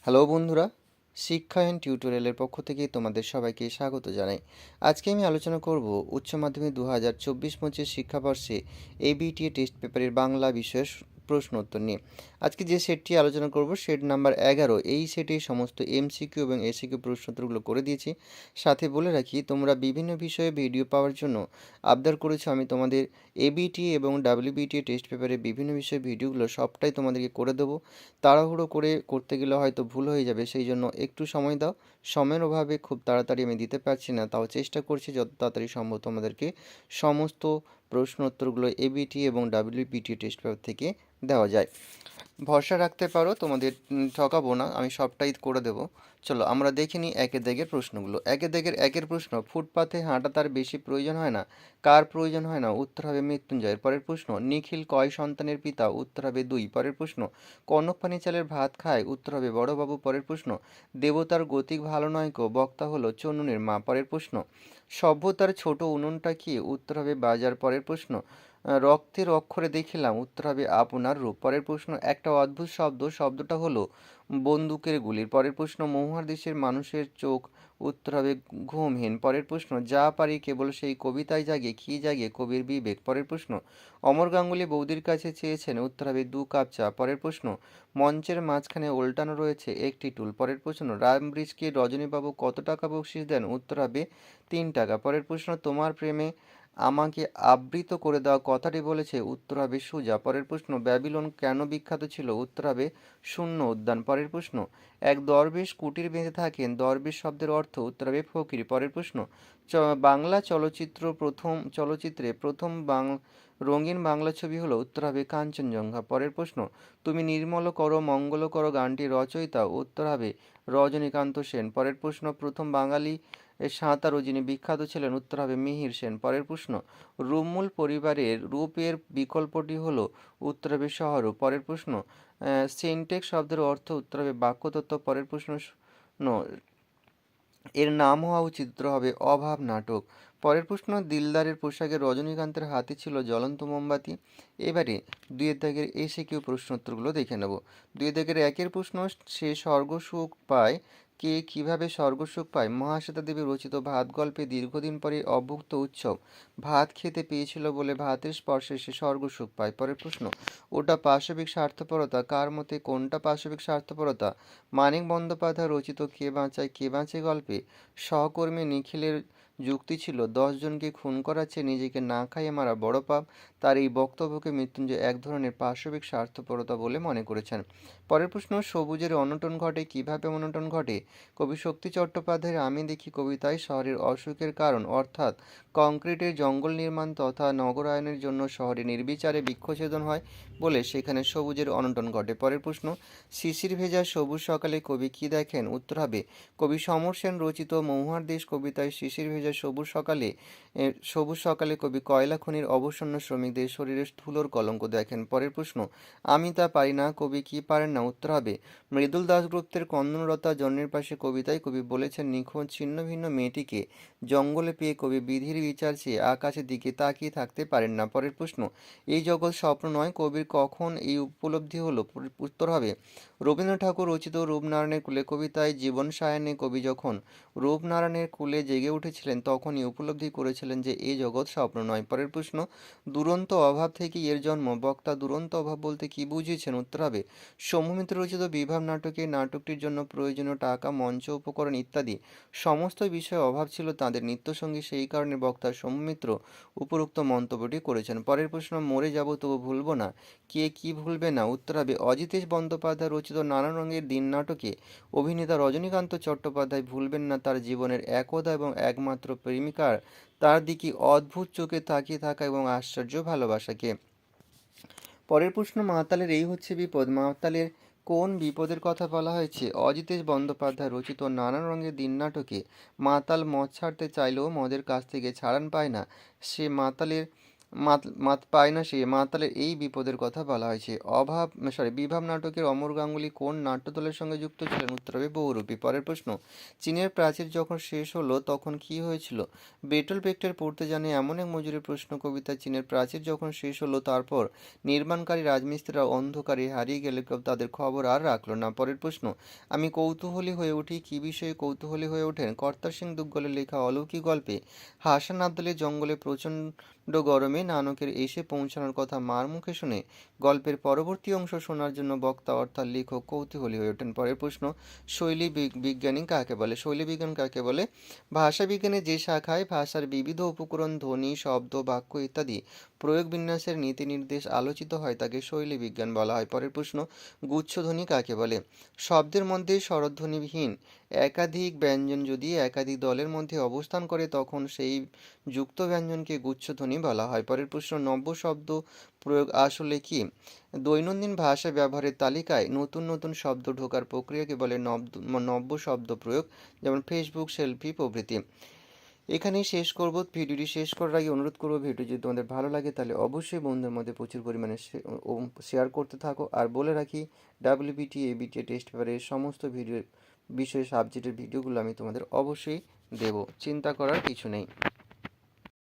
Hello বন্ধুরা, শিক্ষায়ন টিউটোরিয়ালের পক্ষ থেকে তোমাদের সবাইকে স্বাগত জানাই। আজকে আমি আলোচনা করব উচ্চ মাধ্যমিক 2024-25 শিক্ষাবর্ষে এবিটিএ টেস্ট পেপারের বাংলা বিষয়ের প্রশ্ন উত্তর নিয়ে। আজকে যে সেটটি আলোচনা করব সেট নাম্বার 11। এই সেটে সমস্ত এমসিকিউ এবং এসিকিউ প্রশ্ন উত্তরগুলো করে দিয়েছি। সাথে বলে রাখি, তোমরা বিভিন্ন বিষয়ে ভিডিও পাওয়ার জন্য আবদার করেছো আমি তোমাদের এবিটিএ এবং ডাব্লিউবিটিএ টেস্ট পেপারের বিভিন্ন বিষয়ে ভিডিওগুলো সবটাই তোমাদেরকে করে দেবো। তাড়াহুড়ো করে করতে গেলে হয়তো ভুল হয়ে যাবে, সেই জন্য একটু সময় দাও। সময়ের অভাবে খুব তাড়াতাড়ি আমি দিতে পারছি না, তাও চেষ্টা করছি যত তাড়াতাড়ি সম্ভব তোমাদেরকে সমস্ত প্রশ্ন উত্তরগুলো এবিটি এবং ডাব্লিউবিটি টেস্ট পেপার থেকে দেওয়া যায়। ভরসা রাখতে পারো, তোমাদের ঠকাবো না, আমি সবটাই করে দেবো। চলো আমরা দেখে নিই একের দাগের প্রশ্নগুলো। একের প্রশ্ন, ফুটপাথে হাঁটা তার বেশি প্রয়োজন হয় না, কার প্রয়োজন হয় না? উত্তর হবে মৃত্যুঞ্জয়ের। পরের প্রশ্ন, নিখিল কয় সন্তানের পিতা? উত্তর হবে 2। পরের প্রশ্ন, কনক পানি চালের ভাত খায়? উত্তর হবে বড়বাবু। পরের প্রশ্ন, দেবতার গতিক ভালো নয় কো, বক্তা হলো চন্নুনের মা। পরের প্রশ্ন, সভ্যতার ছোট উনুনটা কি? উত্তর হবে বাজার। পরের প্রশ্ন, রক্তের অক্ষরে দেখিলাম? উত্তর হবে আপনার রূপ। পরের প্রশ্ন, একটা অদ্ভুত শব্দ, শব্দটা হলো বন্দুকের গুলির। পরের প্রশ্ন, মহুয়ার দেশের মানুষের চোখ? উত্তর হবে ঘুমহীন। পরের প্রশ্ন, যা পারি কেবল সেই কবিতায় জাগে, কি জাগে? কবির বিবেক। পরের প্রশ্ন, অমর গাঙ্গুলি বৌদির কাছে চেয়েছেন? উত্তর হবে 2 কাপ চা। পরের প্রশ্ন, মঞ্চের মাঝখানে উল্টানো রয়েছে একটি টুল। পরের প্রশ্ন, রামব্রিজকে রজনীবাবু কত টাকা বকশিশ দেন? উত্তর হবে 3 টাকা। পরের প্রশ্ন, তোমার প্রেমে আমাকে আবৃত করে দেওয়া কথাটি বলেছে? উত্তর হবে সুজা। পরের প্রশ্ন, ব্যাবিলন কেন বিখ্যাত ছিল? উত্তর হবে শূন্য উদ্যান। পরের প্রশ্ন, এক দরবেশ কুটির বেঁধে থাকেন, দরবেশ শব্দের অর্থ? উত্তর হবে ফকির। পরের প্রশ্ন, বাংলা চলচ্চিত্রে প্রথম রঙিন বাংলা ছবি হলো? উত্তর হবে কাঞ্চনজঙ্ঘা। পরের প্রশ্ন, তুমি নির্মল করো মঙ্গল করো গানটির রচয়িতা? উত্তর হবে রজনীকান্ত সেন। পরের প্রশ্ন, প্রথম বাঙালি সাঁতারু যিনি বিখ্যাত ছিলেন? উত্তর হবে মিহির সেন। পরের প্রশ্ন, রুমুল পরিবারের রূপের বিকল্পটি হলো? উত্তর হবে সহরূপ। পরের প্রশ্ন, সিনট্যাক্স শব্দের অর্থ? উত্তর হবে বাক্যতত্ত্ব। পরের প্রশ্ন, এর নাম হওয়া উচিত? উত্তর হবে অভাব নাটক। পরের প্রশ্ন, দিলদারের পোশাকে রজনীকান্তের হাতে ছিল জ্বলন্ত মোমবাতি। এবারে দুইয়ের দাগের এসে কেউ প্রশ্ন উত্তরগুলো দেখে নেব। দুইয়ের দাগের একের প্রশ্ন, সে স্বর্গসুখ পায়, কে কিভাবে স্বর্গসুখ পায়? মহাশ্বেতা দেবী রচিত ভাত গল্পে দীর্ঘদিন পরে অভুক্ত উৎসব, ভাত খেতে পেয়েছিল বলে ভাতের স্পর্শে সে স্বর্গসুখ পায়। পরের প্রশ্ন, ওটা পাশবিক স্বার্থপরতা, কার মতে কোনটা পাশবিক স্বার্থপরতা? মানিক বন্দ্যোপাধ্যায় রচিত কে বাঁচায় কে বাঁচে গল্পে সহকর্মী নিখিলের যুক্তি ছিল 10 জনকে খুন করার চেয়ে নিজেকে না খাইয়ে মারা বড় পাপ। তার এই বক্তব্যকে মৃত্যুঞ্জয় এক ধরনের পাশবিক স্বার্থপরতা বলে মনে করেছেন। পরের প্রশ্ন, সবুজের অনটন ঘটে, কিভাবে অনটন ঘটে? কবি শক্তি চট্টোপাধ্যায়ের আমি দেখি কবিতায় শহরের অসুখের কারণ, অর্থাৎ কংক্রিটের জঙ্গল নির্মাণ তথা নগরায়নের জন্য শহরে নির্বিচারে বৃক্ষছেদন হয় বলে সেখানে সবুজের অনটন ঘটে। পরের প্রশ্ন, শিশির ভেজা সবুজ সকালে কবি কি দেখেন? উত্তর হবে কবি সমর সেন রচিত মহুয়ার দেশ কবিতায় শিশির ভেজা সবুজ সকালে কবি কয়লা খনির অবসন্ন শ্রমিকদের শরীরে ধুলোর কলঙ্ক দেখেন। পরের প্রশ্ন, আমি তা পারি না কবি কি পারেন না? উত্তর হবে মৃদুল দাশগুপ্তের কন্দনলতা জন্মের পাশে কবিতায় কবি বলেছেন নিখোঁজ ছিন্ন ভিন্ন মেয়েটিকে জঙ্গলে পেয়ে কবি বিধির বিচার চেয়ে আকাশের দিকে তাকিয়ে থাকতে পারেন না। পরের প্রশ্ন, এই জগৎ স্বপ্ন নয়, কবির কখন এই উপলব্ধি হলো? উত্তর হবে রবীন্দ্রনাথ ঠাকুর রচিত রূপনারায়ণের কুলে কবিতায় জীবন সায়াহ্নে কবি যখন রূপনারায়ণের কুলে জেগে উঠেছিলেন তখনই উপলব্ধি করেছিলেন যে এই জগৎ স্বপ্ন নয়। পরের প্রশ্ন, দুরন্ত অভাব থেকে এর জন্ম, বক্তা দুরন্ত অভাব বলতে কি বুঝিয়েছেন? উত্তর হবে সৌম্যমিত্র রচিত বিভাব নাটকটির জন্য প্রয়োজনীয় টাকা, মঞ্চ উপকরণ ইত্যাদি সমস্ত বিষয়ে অভাব ছিল তাঁদের নৃত্যসঙ্গী, সেই কারণে বক্তা সৌম্যমিত্র উপরোক্ত মন্তব্যটি করেছেন। পরের প্রশ্ন, মরে যাব তবু ভুলব না, কে কি ভুলবে না? উত্তর হবে অজিতেশ বন্দ্যোপাধ্যায় রচিত নানান রঙের দিন নাটকে অভিনেতা রজনীকান্ত চট্টোপাধ্যায় ভুলবেন না তার জীবনের একদা এবং একমাত্র প্রেমিকার তার দিকে অদ্ভুত চোখে তাকিয়ে থাকা এবং আশ্চর্য ভালোবাসাকে। পরের প্রশ্ন, মাতালের এই হচ্ছে বিপদ, মাতালের কোন বিপদের কথা বলা হয়েছে? অজিতেশ বন্দ্যোপাধ্যায় রচিত নানান রঙের দিন নাটকে মাতাল মদ ছাড়তে চাইলেও মদের কাছ থেকে ছাড়ান পায় না, সে মাতালের মাত পায় না সে মাতালের এই বিপদের কথা বলা হয়েছে। বিভাব নাটকের অমর গাঙ্গুলি কোন নাট্যদলের সঙ্গে যুক্ত ছিলেন? উত্তর হবে বহুরূপী। পরের প্রশ্ন, চীনের প্রাচীর যখন শেষ হলো তখন কি হয়েছিল? বেটল বেক্টের পড়তে জানে এমন এক মজুরি প্রশ্ন কবিতা। চীনের প্রাচীর যখন শেষ হলো তারপর নির্মাণকারী রাজমিস্ত্রিরা অন্ধকারে হারিয়ে গেলে কেউ তাদের খবর আর রাখলো না। পরের প্রশ্ন, আমি কৌতূহলী হয়ে উঠি কি বিষয়ে কৌতূহলী হয়ে ওঠেন? কর্তার সিং দুগ্গলের লেখা অলৌকিক গল্পে হাসান আবদুল্লাহ জঙ্গলে প্রচণ্ড গরমে নানকের এসে পৌঁছানোর কথা মার মুখে শুনে গল্পের পরবর্তী অংশ শোনার জন্য বক্তা অর্থাৎ লেখক কৌতূহলী হয়ে ওঠেন। পরের প্রশ্ন, বিজ্ঞানী কাকে বলে? শৈলী বিজ্ঞান কাকে বলে? ভাষা বিজ্ঞানের যে শাখায় ভাষার বিবিধ উপকরণ, ধ্বনি, শব্দ, বাক্য ইত্যাদি প্রয়োগ বিন্যাসের নীতি নির্দেশ আলোচিত হয় তাকে শৈলী বিজ্ঞান বলা হয়। পরের প্রশ্ন, গুচ্ছধ্বনি কাকে বলে? শব্দের মধ্যে স্বরধ্বনিবিহীন একাধিক ব্যঞ্জন যদি একাধিক দলের মধ্যে অবস্থান করে তখন সেই যুক্ত ব্যঞ্জনকে গুচ্ছধ্বনি বলা হয়। পরের প্রশ্ন, নব্য শব্দ প্রয়োগ আসলে কি? দৈনন্দিন ভাষা ব্যবহারের তালিকায় নতুন নতুন শব্দ ঢোকার প্রক্রিয়াকে বলে নব্য শব্দ প্রয়োগ, যেমন ফেসবুক, সেলফি প্রভৃতি। এখানেই শেষ করব। ভিডিওটি শেষ করার আগে অনুরোধ করবো, ভিডিও যদি তোমাদের ভালো লাগে তাহলে অবশ্যই বন্ধুদের মধ্যে প্রচুর পরিমাণে শেয়ার করতে থাকো। আর বলে রাখি, ডাব্লিউবিটি এবিটি টেস্ট পেপারের সমস্ত বিষয় সাবজেক্টের ভিডিওগুলো আমি তোমাদের অবশ্যই দেব, চিন্তা করার কিছু নেই।